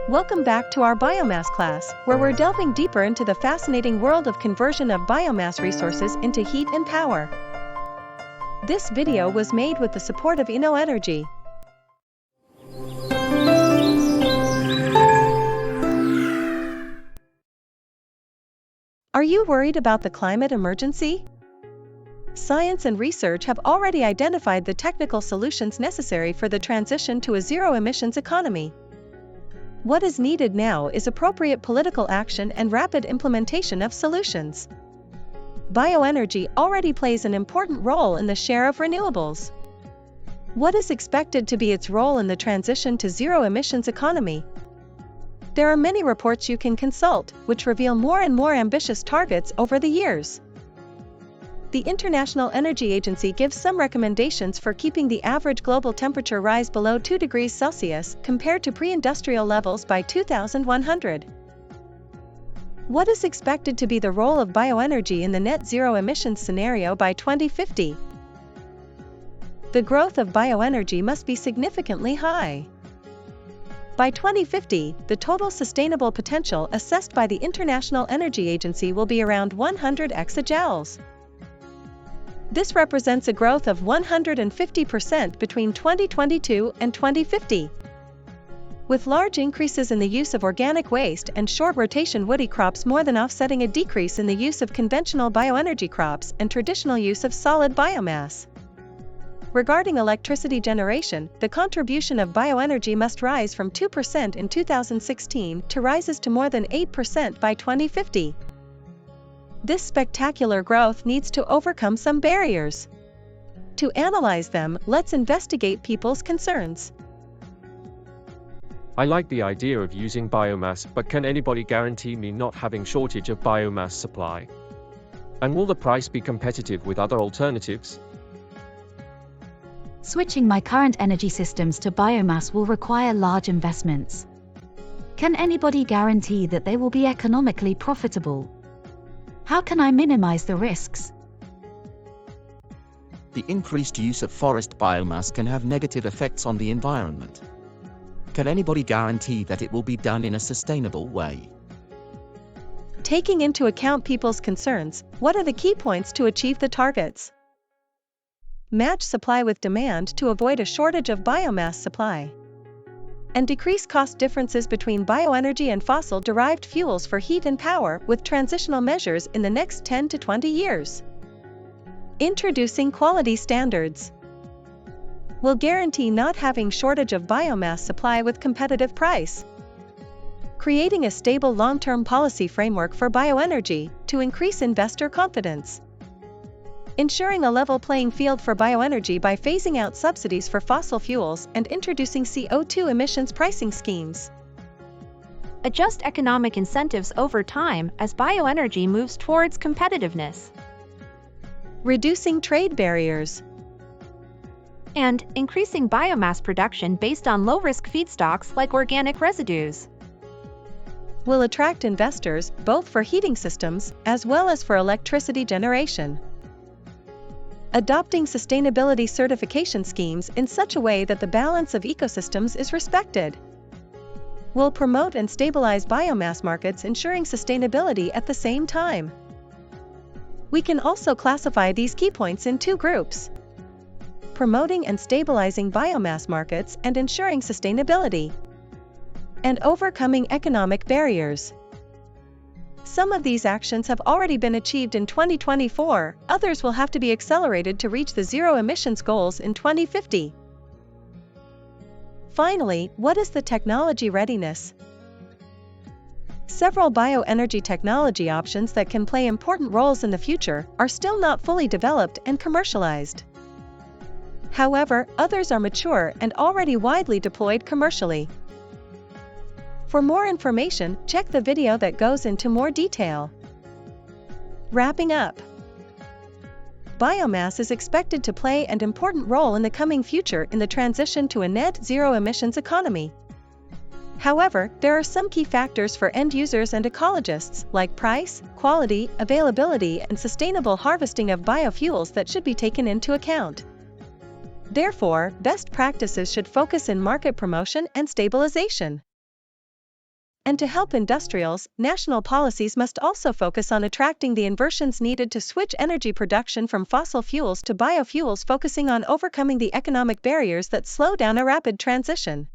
Welcome back to our biomass class, where we're delving deeper into the fascinating world of conversion of biomass resources into heat and power. This video was made with the support of InnoEnergy. Are you worried about the climate emergency? Science and research have already identified the technical solutions necessary for the transition to a zero-emissions economy. What is needed now is appropriate political action and rapid implementation of solutions. Bioenergy already plays an important role in the share of renewables. What is expected to be its role in the transition to zero-emissions economy? There are many reports you can consult, which reveal more and more ambitious targets over the years. The International Energy Agency gives some recommendations for keeping the average global temperature rise below 2 degrees Celsius compared to pre-industrial levels by 2100. What is expected to be the role of bioenergy in the net zero emissions scenario by 2050? The growth of bioenergy must be significantly high. By 2050, the total sustainable potential assessed by the International Energy Agency will be around 100 exajoules. This represents a growth of 150% between 2022 and 2050. With large increases in the use of organic waste and short rotation woody crops more than offsetting a decrease in the use of conventional bioenergy crops and traditional use of solid biomass. Regarding electricity generation, the contribution of bioenergy must rise from 2% in 2016 to rises to more than 8% by 2050. This spectacular growth needs to overcome some barriers. To analyze them, let's investigate people's concerns. I like the idea of using biomass, but can anybody guarantee me not having shortage of biomass supply? And will the price be competitive with other alternatives? Switching my current energy systems to biomass will require large investments. Can anybody guarantee that they will be economically profitable? How can I minimize the risks? The increased use of forest biomass can have negative effects on the environment. Can anybody guarantee that it will be done in a sustainable way? Taking into account people's concerns, what are the key points to achieve the targets? Match supply with demand to avoid a shortage of biomass supply. And decrease cost differences between bioenergy and fossil-derived fuels for heat and power with transitional measures in the next 10 to 20 years. Introducing quality standards. Will guarantee not having shortage of biomass supply with competitive price. Creating a stable long-term policy framework for bioenergy to increase investor confidence. Ensuring a level playing field for bioenergy by phasing out subsidies for fossil fuels and introducing CO2 emissions pricing schemes. Adjust economic incentives over time as bioenergy moves towards competitiveness. Reducing trade barriers. And increasing biomass production based on low-risk feedstocks like organic residues. Will attract investors both for heating systems as well as for electricity generation. Adopting sustainability certification schemes in such a way that the balance of ecosystems is respected. Will promote and stabilize biomass markets, ensuring sustainability at the same time. We can also classify these key points in two groups: promoting and stabilizing biomass markets and ensuring sustainability, and overcoming economic barriers. Some of these actions have already been achieved in 2024, others will have to be accelerated to reach the zero emissions goals in 2050. Finally, what is the technology readiness? Several bioenergy technology options that can play important roles in the future are still not fully developed and commercialized. However, others are mature and already widely deployed commercially. For more information, check the video that goes into more detail. Wrapping up. Biomass is expected to play an important role in the coming future in the transition to a net zero emissions economy. However, there are some key factors for end users and ecologists, like price, quality, availability, and sustainable harvesting of biofuels that should be taken into account. Therefore, best practices should focus in market promotion and stabilization. And to help industrials, national policies must also focus on attracting the inversions needed to switch energy production from fossil fuels to biofuels, focusing on overcoming the economic barriers that slow down a rapid transition.